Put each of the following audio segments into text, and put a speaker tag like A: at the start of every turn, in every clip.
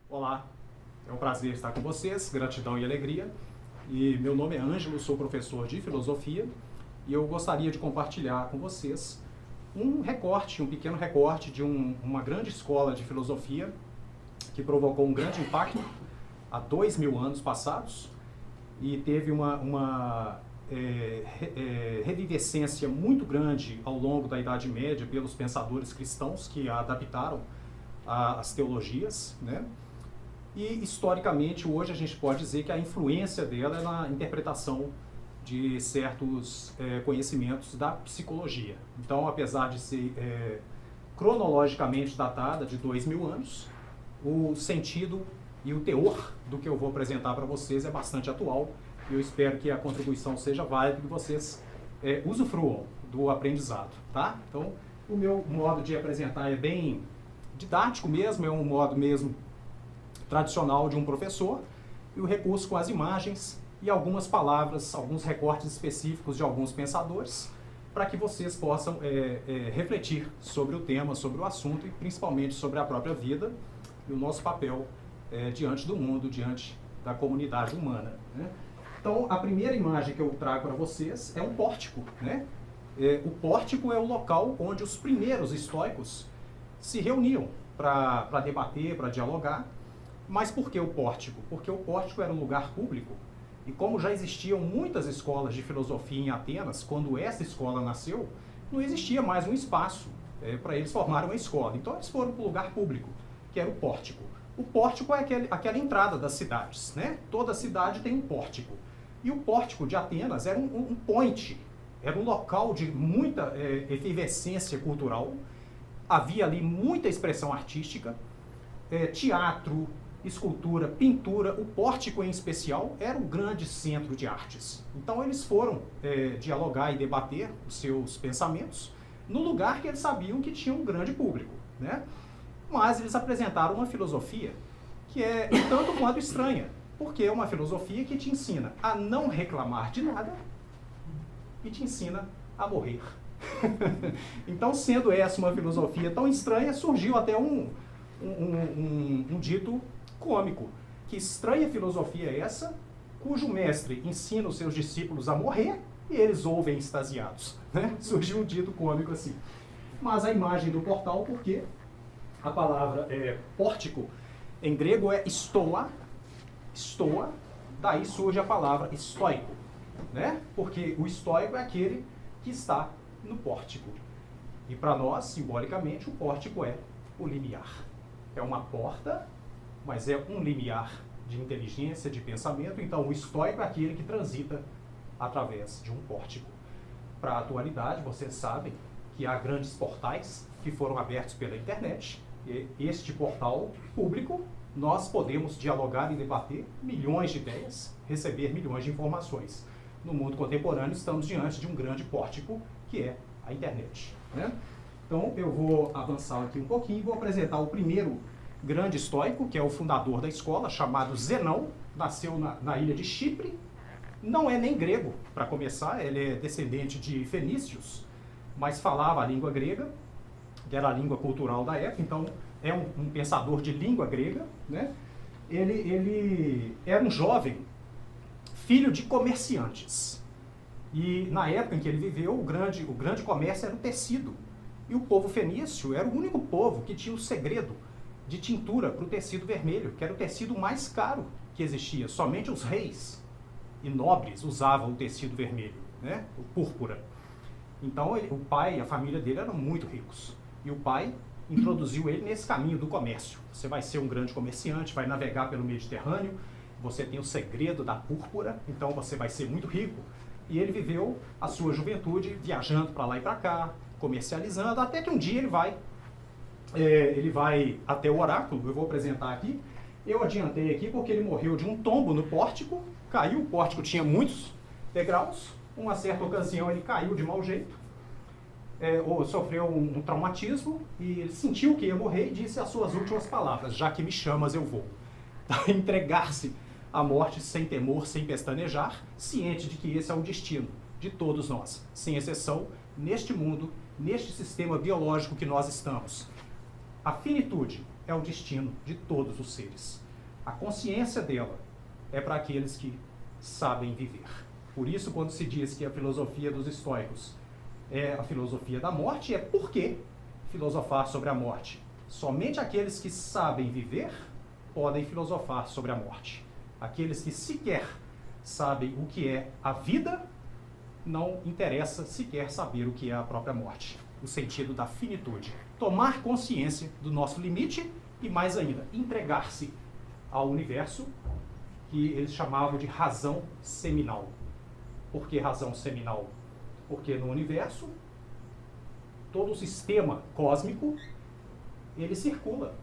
A: Olá, é um prazer estar com vocês, gratidão e alegria. E meu nome é Ângelo, sou professor de filosofia e eu gostaria de compartilhar com vocês um pequeno recorte de uma grande escola de filosofia que provocou um grande impacto há 2000 anos passados e teve uma revivescência muito grande ao longo da Idade Média pelos pensadores cristãos que a adaptaram às teologias, né? E, historicamente, hoje a gente pode dizer que a influência dela é na interpretação de certos conhecimentos da psicologia. Então, apesar de ser cronologicamente datada de 2000 anos, o sentido e o teor do que eu vou apresentar para vocês é bastante atual. E eu espero que a contribuição seja válida e que vocês usufruam do aprendizado, tá? Então, o meu modo de apresentar é bem didático mesmo, é um modo mesmo tradicional de um professor, e o recurso com as imagens e algumas palavras, alguns recortes específicos de alguns pensadores, para que vocês possam refletir sobre o tema, sobre o assunto e principalmente sobre a própria vida e o nosso papel diante do mundo, diante da comunidade humana, né? Então, a primeira imagem que eu trago para vocês é um pórtico, né? O pórtico é o local onde os primeiros estoicos se reuniam para debater, para dialogar. Mas por que o pórtico? Porque o pórtico era um lugar público, e como já existiam muitas escolas de filosofia em Atenas, quando essa escola nasceu, não existia mais um espaço para eles formarem uma escola. Então eles foram para o lugar público, que era o pórtico. O pórtico é aquela entrada das cidades, né? Toda cidade tem um pórtico. E o pórtico de Atenas era um point, era um local de muita efervescência cultural, havia ali muita expressão artística, teatro, escultura, pintura. O pórtico em especial era um grande centro de artes. Então eles foram dialogar e debater os seus pensamentos no lugar que eles sabiam que tinha um grande público, né? Mas eles apresentaram uma filosofia que é um tanto quanto estranha, porque é uma filosofia que te ensina a não reclamar de nada e te ensina a morrer. Então, sendo essa uma filosofia tão estranha, surgiu até um dito cômico. Que estranha filosofia é essa, cujo mestre ensina os seus discípulos a morrer e eles ouvem extasiados, né? Surgiu um dito cômico assim. Mas a imagem do portal, porque a palavra pórtico em grego é stoa, daí surge a palavra estoico, né? Porque o estoico é aquele que está no pórtico. E para nós, simbolicamente, o pórtico é o limiar. É uma porta, mas é um limiar de inteligência, de pensamento. Então, o estoico é aquele que transita através de um pórtico. Para a atualidade, vocês sabem que há grandes portais que foram abertos pela internet. E este portal público, nós podemos dialogar e debater milhões de ideias, receber milhões de informações. No mundo contemporâneo, estamos diante de um grande pórtico, que é a internet, né? Então, eu vou avançar aqui um pouquinho e vou apresentar o primeiro grande estoico, que é o fundador da escola, chamado Zenão. Nasceu na ilha de Chipre. Não é nem grego, para começar, ele é descendente de fenícios, mas falava a língua grega, que era a língua cultural da época. Então, é um pensador de língua grega, né? Ele era um jovem, filho de comerciantes. E na época em que ele viveu, o grande comércio era o tecido. E o povo fenício era o único povo que tinha o segredo de tintura para o tecido vermelho, que era o tecido mais caro que existia. Somente os reis e nobres usavam o tecido vermelho, né? O púrpura. Então o pai e a família dele eram muito ricos. E o pai introduziu ele nesse caminho do comércio. Você vai ser um grande comerciante, vai navegar pelo Mediterrâneo, você tem o segredo da púrpura, então você vai ser muito rico. E ele viveu a sua juventude viajando para lá e para cá, comercializando, até que um dia ele vai até o oráculo. Eu vou apresentar aqui. Eu adiantei aqui porque ele morreu de um tombo no pórtico, caiu, o pórtico tinha muitos degraus, uma certa ocasião ele caiu de mau jeito, ou sofreu um traumatismo, e ele sentiu que ia morrer e disse as suas últimas palavras: já que me chamas, eu vou. Entregar-se à morte sem temor, sem pestanejar, ciente de que esse é o destino de todos nós, sem exceção, neste mundo, neste sistema biológico que nós estamos. A finitude é o destino de todos os seres. A consciência dela é para aqueles que sabem viver. Por isso, quando se diz que a filosofia dos estoicos é a filosofia da morte, é porque filosofar sobre a morte. Somente aqueles que sabem viver podem filosofar sobre a morte. Aqueles que sequer sabem o que é a vida, não interessa sequer saber o que é a própria morte. O sentido da finitude. Tomar consciência do nosso limite e, mais ainda, entregar-se ao universo, que eles chamavam de razão seminal. Por que razão seminal? Porque no universo, todo o sistema cósmico, ele circula.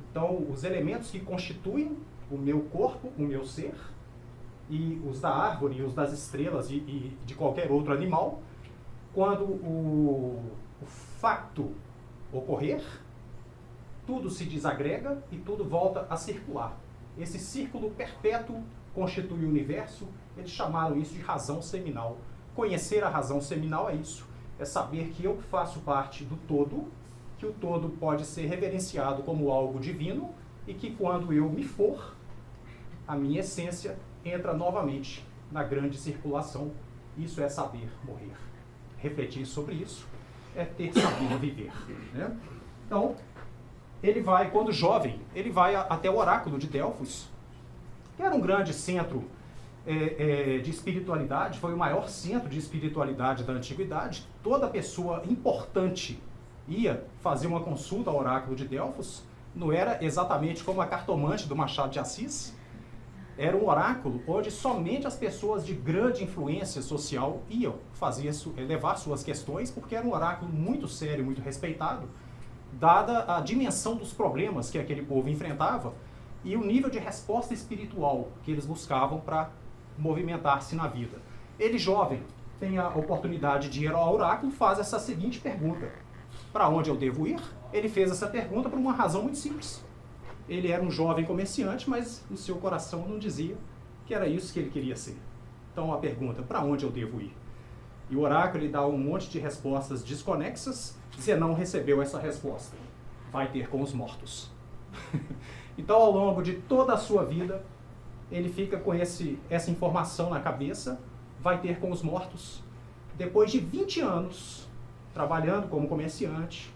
A: Então, os elementos que constituem o meu corpo, o meu ser, e os da árvore, e os das estrelas e de qualquer outro animal, quando o facto ocorrer, tudo se desagrega e tudo volta a circular. Esse círculo perpétuo constitui o universo. Eles chamaram isso de razão seminal. Conhecer a razão seminal é isso. É saber que eu faço parte do todo, que o todo pode ser reverenciado como algo divino e que quando eu me for, a minha essência entra novamente na grande circulação. Isso é saber morrer. Refletir sobre isso é ter saber viver. Né? Então, ele vai, quando jovem, ele vai até o oráculo de Delfos, que era um grande centro de espiritualidade, foi o maior centro de espiritualidade da antiguidade. Toda pessoa importante ia fazer uma consulta ao oráculo de Delfos. Não era exatamente como a cartomante do Machado de Assis. Era um oráculo onde somente as pessoas de grande influência social iam levar suas questões, porque era um oráculo muito sério, muito respeitado, dada a dimensão dos problemas que aquele povo enfrentava e o nível de resposta espiritual que eles buscavam para movimentar-se na vida. Ele, jovem, tem a oportunidade de ir ao oráculo, faz essa seguinte pergunta: para onde eu devo ir? Ele fez essa pergunta por uma razão muito simples. Ele era um jovem comerciante, mas o seu coração não dizia que era isso que ele queria ser. Então a pergunta: para onde eu devo ir? E o oráculo ele dá um monte de respostas desconexas. Zenão recebeu essa resposta: vai ter com os mortos. Então, ao longo de toda a sua vida, ele fica com essa informação na cabeça: vai ter com os mortos. Depois de 20 anos trabalhando como comerciante,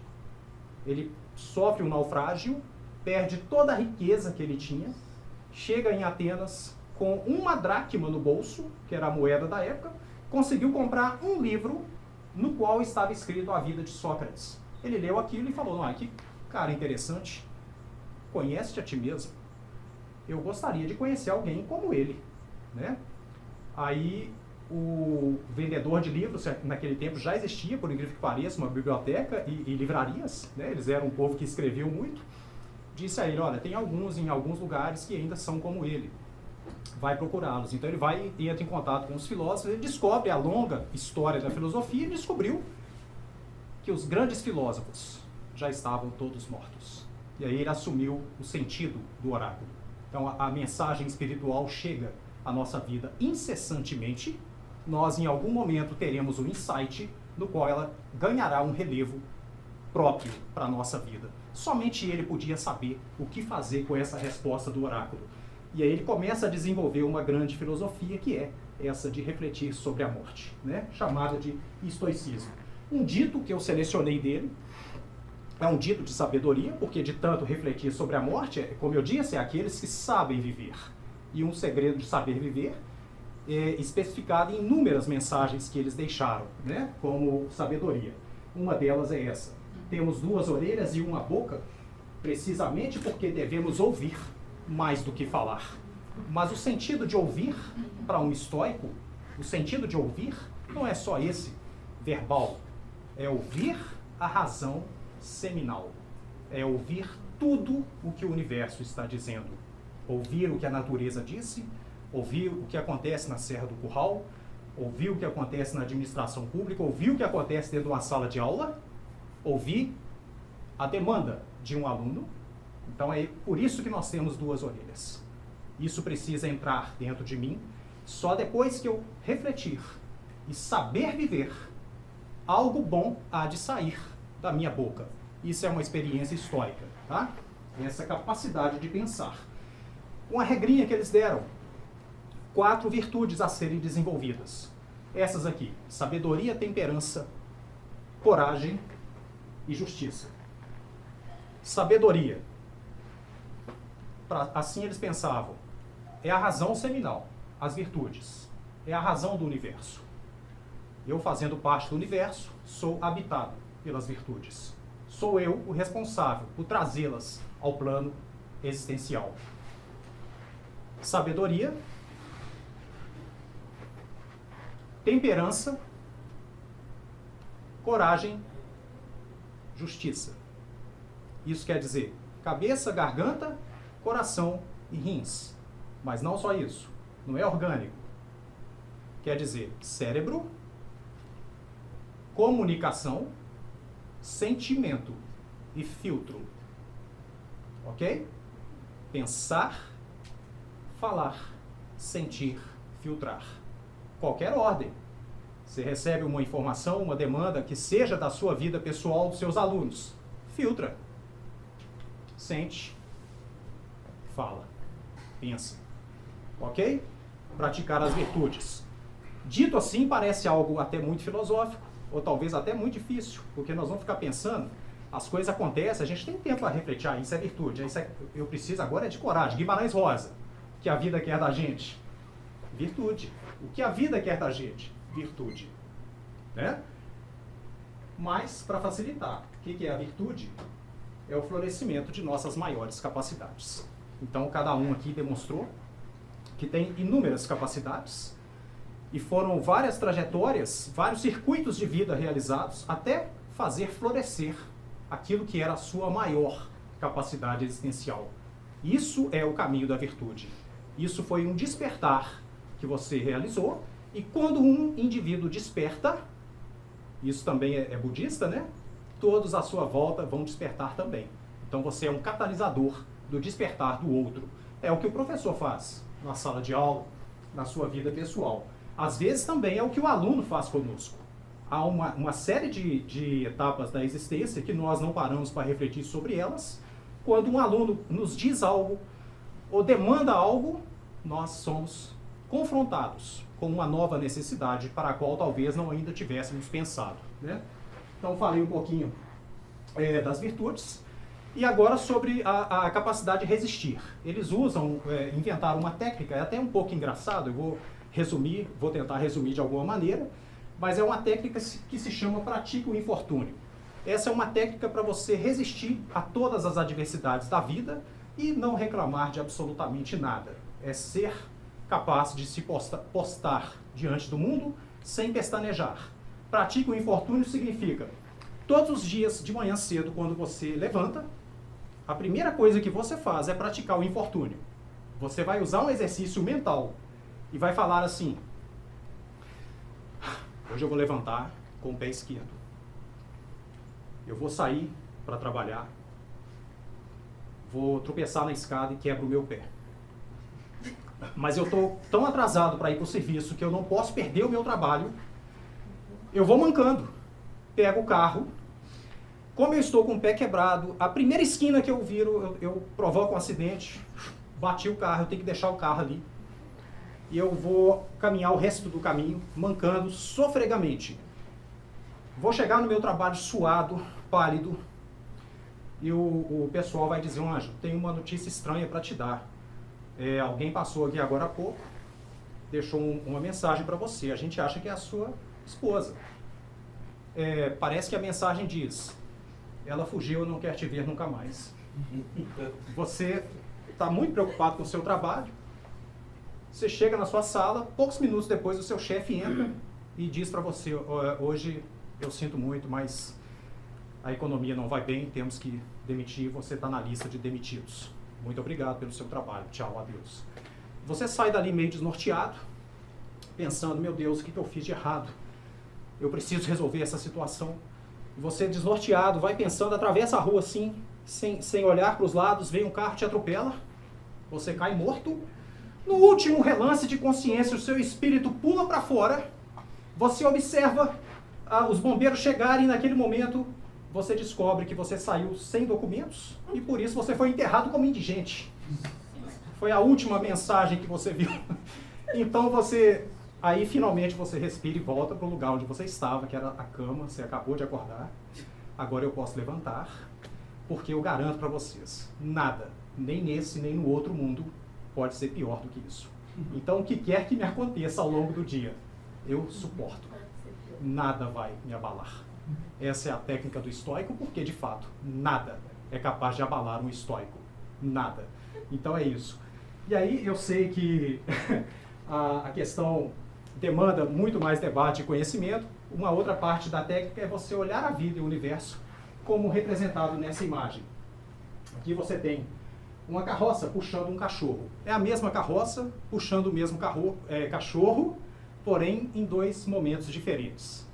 A: ele sofre um naufrágio, perde toda a riqueza que ele tinha, chega em Atenas com uma dracma no bolso, que era a moeda da época, conseguiu comprar um livro no qual estava escrito a vida de Sócrates. Ele leu aquilo e falou: não, que cara interessante, conhece-te a ti mesmo. Eu gostaria de conhecer alguém como ele. Né? Aí o vendedor de livros, naquele tempo já existia, por incrível que pareça, uma biblioteca e livrarias, né? Eles eram um povo que escreveu muito, disse a ele: olha, tem alguns em alguns lugares que ainda são como ele, vai procurá-los. Então ele vai e entra em contato com os filósofos, ele descobre a longa história da filosofia e descobriu que os grandes filósofos já estavam todos mortos. E aí ele assumiu o sentido do oráculo. Então a mensagem espiritual chega à nossa vida incessantemente. Nós em algum momento teremos um insight no qual ela ganhará um relevo próprio para a nossa vida. Somente ele podia saber o que fazer com essa resposta do oráculo. E aí ele começa a desenvolver uma grande filosofia, que é essa de refletir sobre a morte, né? Chamada de estoicismo. Um dito que eu selecionei dele é um dito de sabedoria, porque de tanto refletir sobre a morte, como eu disse, é aqueles que sabem viver. E um segredo de saber viver é especificado em inúmeras mensagens que eles deixaram, né? Como sabedoria. Uma delas é essa: temos 2 orelhas e uma boca, precisamente porque devemos ouvir mais do que falar. Mas o sentido de ouvir, para um estoico, o sentido de ouvir não é só esse verbal, é ouvir a razão seminal, é ouvir tudo o que o universo está dizendo, ouvir o que a natureza disse, ouvir o que acontece na Serra do Curral, ouvir o que acontece na administração pública, ouvir o que acontece dentro de uma sala de aula, ouvir a demanda de um aluno. Então é por isso que nós temos 2 orelhas. Isso precisa entrar dentro de mim. Só depois que eu refletir e saber viver, algo bom há de sair da minha boca. Isso é uma experiência estoica. Tá? essa capacidade de pensar. Uma regrinha que eles deram: 4 virtudes a serem desenvolvidas. Essas aqui: sabedoria, temperança, coragem e justiça. Sabedoria. Assim eles pensavam: é a razão seminal, as virtudes. É a razão do universo. Eu, fazendo parte do universo, sou habitado pelas virtudes. Sou eu o responsável por trazê-las ao plano existencial. Sabedoria, temperança, coragem, justiça. Isso quer dizer cabeça, garganta, coração e rins. Mas não só isso. Não é orgânico. Quer dizer cérebro, comunicação, sentimento e filtro. Ok? Pensar, falar, sentir, filtrar. Qualquer ordem. Você recebe uma informação, uma demanda que seja da sua vida pessoal, dos seus alunos. Filtra. Sente. Fala. Pensa. Ok? Praticar as virtudes. Dito assim, parece algo até muito filosófico, ou talvez até muito difícil, porque nós vamos ficar pensando, as coisas acontecem, a gente tem tempo para refletir, isso é virtude, eu preciso agora é de coragem. Guimarães Rosa, o que a vida quer da gente? Virtude. O que a vida quer da gente? Virtude. Né? Mas, para facilitar, o que é a virtude? É o florescimento de nossas maiores capacidades. Então, cada um aqui demonstrou que tem inúmeras capacidades, e foram várias trajetórias, vários circuitos de vida realizados até fazer florescer aquilo que era a sua maior capacidade existencial. Isso é o caminho da virtude. Isso foi um despertar que você realizou, e quando um indivíduo desperta, isso também é budista, né? Todos à sua volta vão despertar também. Então você é um catalisador do despertar do outro. É o que o professor faz na sala de aula, na sua vida pessoal. Às vezes também é o que o aluno faz conosco. Há uma série de etapas da existência que nós não paramos para refletir sobre elas. Quando um aluno nos diz algo ou demanda algo, nós somos confrontados com uma nova necessidade para a qual talvez não ainda tivéssemos pensado. Né? Então falei um pouquinho das virtudes. E agora sobre a capacidade de resistir. Eles inventaram uma técnica, é até um pouco engraçado, eu vou tentar resumir de alguma maneira, mas é uma técnica que se chama pratique o infortúnio. Essa é uma técnica para você resistir a todas as adversidades da vida e não reclamar de absolutamente nada. É ser capaz de se postar diante do mundo sem pestanejar. Pratique o infortúnio significa, todos os dias de manhã cedo, quando você levanta, a primeira coisa que você faz é praticar o infortúnio. Você vai usar um exercício mental e vai falar assim: hoje eu vou levantar com o pé esquerdo. Eu vou sair para trabalhar. Vou tropeçar na escada e quebro o meu pé. Mas eu estou tão atrasado para ir para o serviço que eu não posso perder o meu trabalho. Eu vou mancando. Pego o carro. Como eu estou com o pé quebrado, a primeira esquina que eu viro, eu provoco um acidente. Bati o carro, eu tenho que deixar o carro ali. E eu vou caminhar o resto do caminho, mancando, sofregamente. Vou chegar no meu trabalho suado, pálido, e o pessoal vai dizer: Anjo, tem uma notícia estranha para te dar. Alguém passou aqui agora há pouco, deixou uma mensagem para você. A gente acha que é a sua esposa. Parece que a mensagem diz: ela fugiu e não quer te ver nunca mais. Você está muito preocupado com o seu trabalho. Você chega na sua sala, poucos minutos depois o seu chefe entra e diz para você: hoje eu sinto muito, mas a economia não vai bem, temos que demitir, você está na lista de demitidos. Muito obrigado pelo seu trabalho, tchau, adeus. Você sai dali meio desnorteado, pensando: meu Deus, o que eu fiz de errado? Eu preciso resolver essa situação. Você desnorteado, vai pensando, atravessa a rua assim, sem olhar para os lados, vem um carro, te atropela, você cai morto. No último relance de consciência, o seu espírito pula para fora, você observa os bombeiros chegarem naquele momento você descobre que você saiu sem documentos e por isso você foi enterrado como indigente. Foi a última mensagem que você viu. Então aí finalmente você respira e volta para o lugar onde você estava, que era a cama, você acabou de acordar. Agora eu posso levantar, porque eu garanto para vocês, nada, nem nesse nem no outro mundo, pode ser pior do que isso. Então o que quer que me aconteça ao longo do dia, eu suporto. Nada vai me abalar. Essa é a técnica do estoico, porque de fato, nada é capaz de abalar um estoico. Nada. Então é isso. E aí eu sei que a questão demanda muito mais debate e conhecimento. Uma outra parte da técnica é você olhar a vida e o universo como representado nessa imagem. Aqui você tem uma carroça puxando um cachorro. É a mesma carroça puxando o mesmo cachorro, porém em dois momentos diferentes.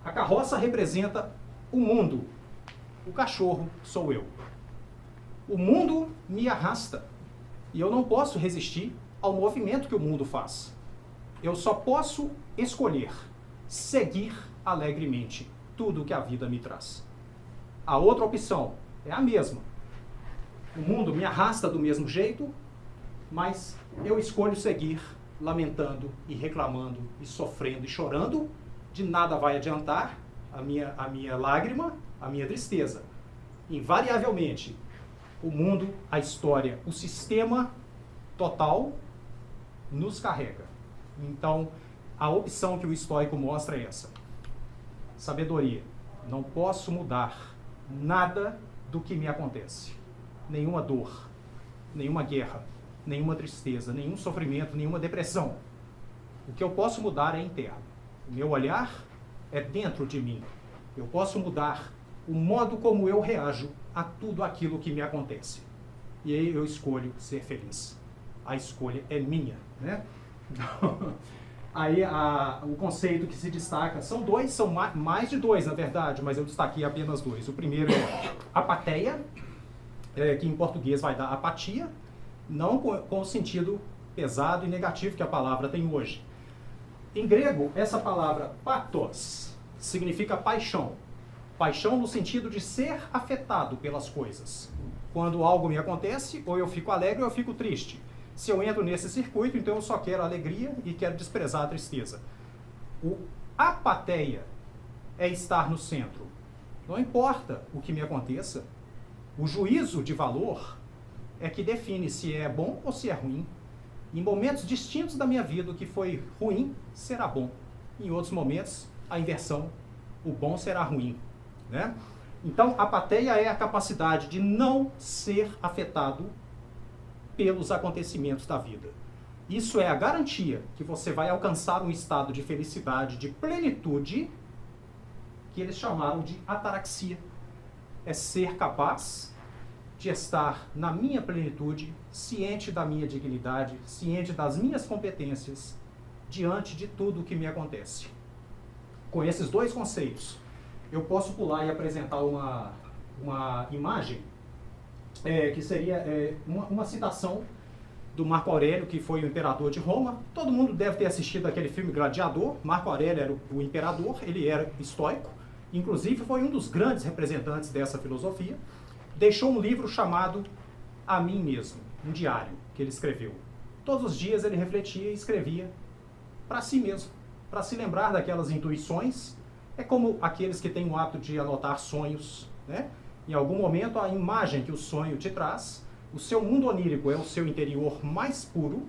A: A carroça representa o mundo. O cachorro sou eu. O mundo me arrasta. E eu não posso resistir ao movimento que o mundo faz. Eu só posso escolher seguir alegremente tudo que a vida me traz. A outra opção é a mesma. O mundo me arrasta do mesmo jeito, mas eu escolho seguir lamentando e reclamando e sofrendo e chorando. De nada vai adiantar a minha lágrima, a minha tristeza. Invariavelmente, o mundo, a história, o sistema total nos carrega. Então, a opção que o estoico mostra é essa. Sabedoria. Não posso mudar nada do que me acontece. Nenhuma dor, nenhuma guerra, nenhuma tristeza, nenhum sofrimento, nenhuma depressão. O que eu posso mudar é interno. O meu olhar é dentro de mim. Eu posso mudar o modo como eu reajo a tudo aquilo que me acontece. E aí eu escolho ser feliz. A escolha é minha, né? Aí o conceito que se destaca, são mais de dois, na verdade, mas eu destaquei apenas dois. O primeiro é apatia, que em português vai dar apatia, não com o sentido pesado e negativo que a palavra tem hoje. Em grego, essa palavra pathos significa paixão. Paixão no sentido de ser afetado pelas coisas. Quando algo me acontece, ou eu fico alegre ou eu fico triste. Se eu entro nesse circuito, então eu só quero alegria e quero desprezar a tristeza. O apatia é estar no centro. Não importa o que me aconteça, o juízo de valor é que define se é bom ou se é ruim. Em momentos distintos da minha vida, o que foi ruim será bom. Em outros momentos, a inversão, o bom será ruim, né? Então, a apatia é a capacidade de não ser afetado pelos acontecimentos da vida. Isso é a garantia que você vai alcançar um estado de felicidade, de plenitude, que eles chamaram de ataraxia. É ser capaz de estar na minha plenitude, ciente da minha dignidade, ciente das minhas competências, diante de tudo o que me acontece. Com esses dois conceitos, eu posso pular e apresentar uma imagem que seria uma citação do Marco Aurélio, que foi o imperador de Roma. Todo mundo deve ter assistido aquele filme Gladiador. Marco Aurélio era o imperador, ele era estoico, inclusive foi um dos grandes representantes dessa filosofia. Deixou um livro chamado A Mim Mesmo, um diário que ele escreveu. Todos os dias ele refletia e escrevia para si mesmo, para se lembrar daquelas intuições. É como aqueles que têm o hábito de anotar sonhos, né? Em algum momento, a imagem que o sonho te traz, o seu mundo onírico é o seu interior mais puro.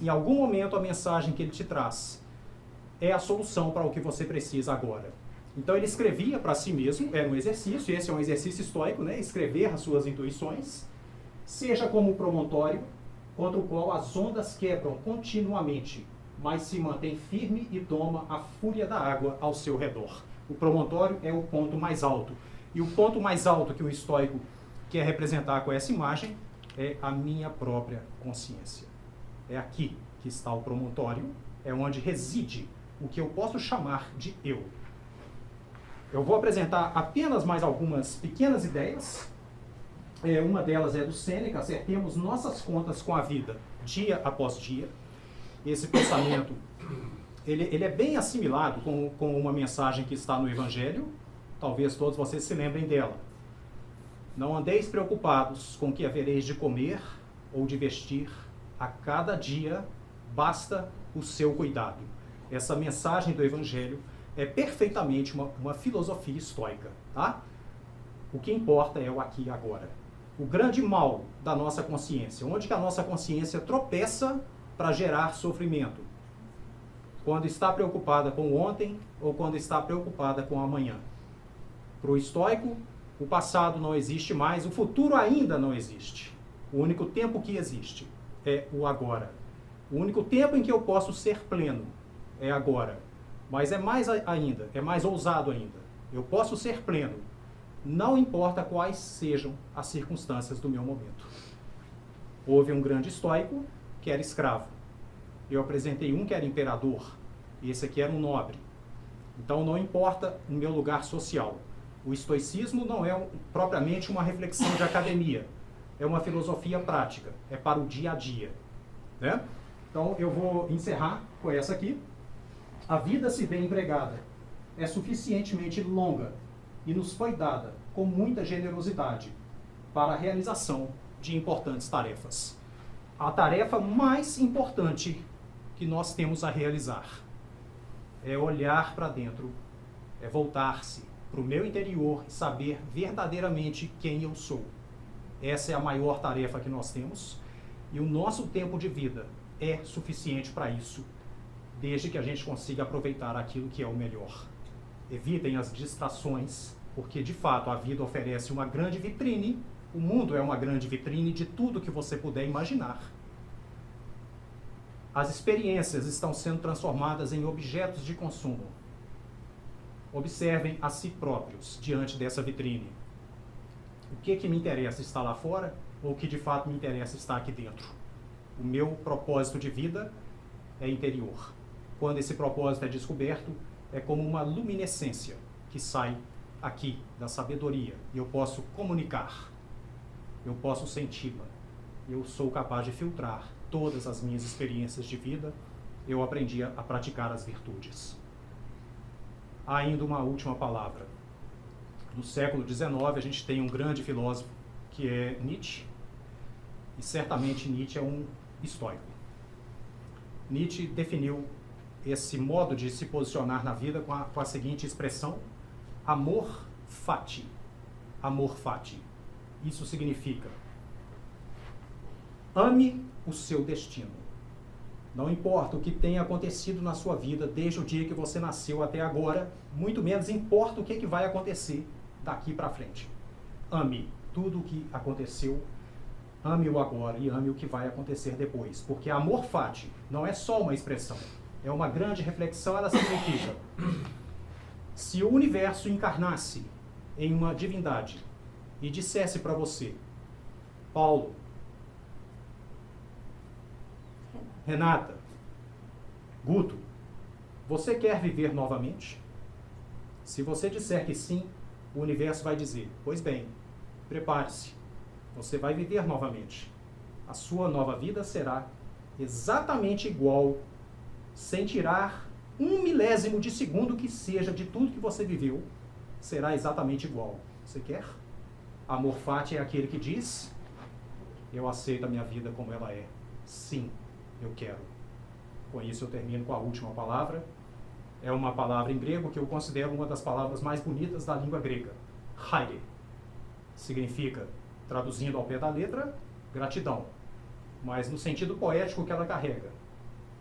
A: Em algum momento, a mensagem que ele te traz é a solução para o que você precisa agora. Então, ele escrevia para si mesmo, era um exercício, esse é um exercício estoico, né? Escrever as suas intuições, seja como um promontório, contra o qual as ondas quebram continuamente, mas se mantém firme e toma a fúria da água ao seu redor. O promontório é o ponto mais alto. E o ponto mais alto que o estoico quer representar com essa imagem é a minha própria consciência. É aqui que está o promontório, é onde reside o que eu posso chamar de eu. Eu vou apresentar apenas mais algumas pequenas ideias. Uma delas é do Sêneca: acertemos nossas contas com a vida dia após dia. Esse pensamento ele é bem assimilado com uma mensagem que está no Evangelho, talvez todos vocês se lembrem dela. Não andeis preocupados com o que havereis de comer ou de vestir, a cada dia basta o seu cuidado. Essa mensagem do Evangelho é perfeitamente uma filosofia estoica, tá? O que importa é o aqui e agora. O grande mal da nossa consciência, onde que a nossa consciência tropeça para gerar sofrimento? Quando está preocupada com o ontem ou quando está preocupada com o amanhã. Para o estoico, o passado não existe mais, o futuro ainda não existe. O único tempo que existe é o agora. O único tempo em que eu posso ser pleno é agora. Mas é mais ainda, é mais ousado ainda. Eu posso ser pleno, não importa quais sejam as circunstâncias do meu momento. Houve um grande estoico que era escravo. Eu apresentei um que era imperador, e esse aqui era um nobre. Então não importa o meu lugar social. O estoicismo não é propriamente uma reflexão de academia, é uma filosofia prática, é para o dia a dia, né? Então eu vou encerrar com essa aqui. A vida, se bem empregada, é suficientemente longa e nos foi dada com muita generosidade para a realização de importantes tarefas. A tarefa mais importante que nós temos a realizar é olhar para dentro, é voltar-se para o meu interior e saber verdadeiramente quem eu sou. Essa é a maior tarefa que nós temos e o nosso tempo de vida é suficiente para isso, desde que a gente consiga aproveitar aquilo que é o melhor. Evitem as distrações, porque de fato a vida oferece uma grande vitrine, o mundo é uma grande vitrine de tudo que você puder imaginar. As experiências estão sendo transformadas em objetos de consumo. Observem a si próprios diante dessa vitrine. O que me interessa estar lá fora ou o que de fato me interessa estar aqui dentro? O meu propósito de vida é interior. Quando esse propósito é descoberto, é como uma luminescência que sai aqui da sabedoria. E eu posso comunicar, eu posso senti-la. Eu sou capaz de filtrar todas as minhas experiências de vida. Eu aprendi a praticar as virtudes. Há ainda uma última palavra. No século XIX, a gente tem um grande filósofo, que é Nietzsche. E certamente Nietzsche é um estoico. Nietzsche definiu esse modo de se posicionar na vida com a seguinte expressão: amor fati. Amor fati. Isso significa: ame o seu destino. Não importa o que tenha acontecido na sua vida desde o dia que você nasceu até agora, muito menos importa o que vai acontecer daqui para frente. Ame tudo o que aconteceu, ame o agora e ame o que vai acontecer depois. Porque amor fati não é só uma expressão, é uma grande reflexão. Ela significa: se o universo encarnasse em uma divindade e dissesse para você: Paulo, Renata, Guto, você quer viver novamente? Se você disser que sim, o universo vai dizer: pois bem, prepare-se, você vai viver novamente. A sua nova vida será exatamente igual, sem tirar 1/1000 de segundo que seja de tudo que você viveu, será exatamente igual. Você quer? Amor fati é aquele que diz: eu aceito a minha vida como ela é. Sim, eu quero. Com isso eu termino com a última palavra. É uma palavra em grego que eu considero uma das palavras mais bonitas da língua grega. Haire. Significa, traduzindo ao pé da letra, gratidão. Mas no sentido poético que ela carrega.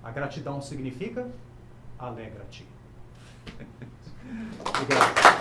A: A gratidão significa alegra-te. Obrigado.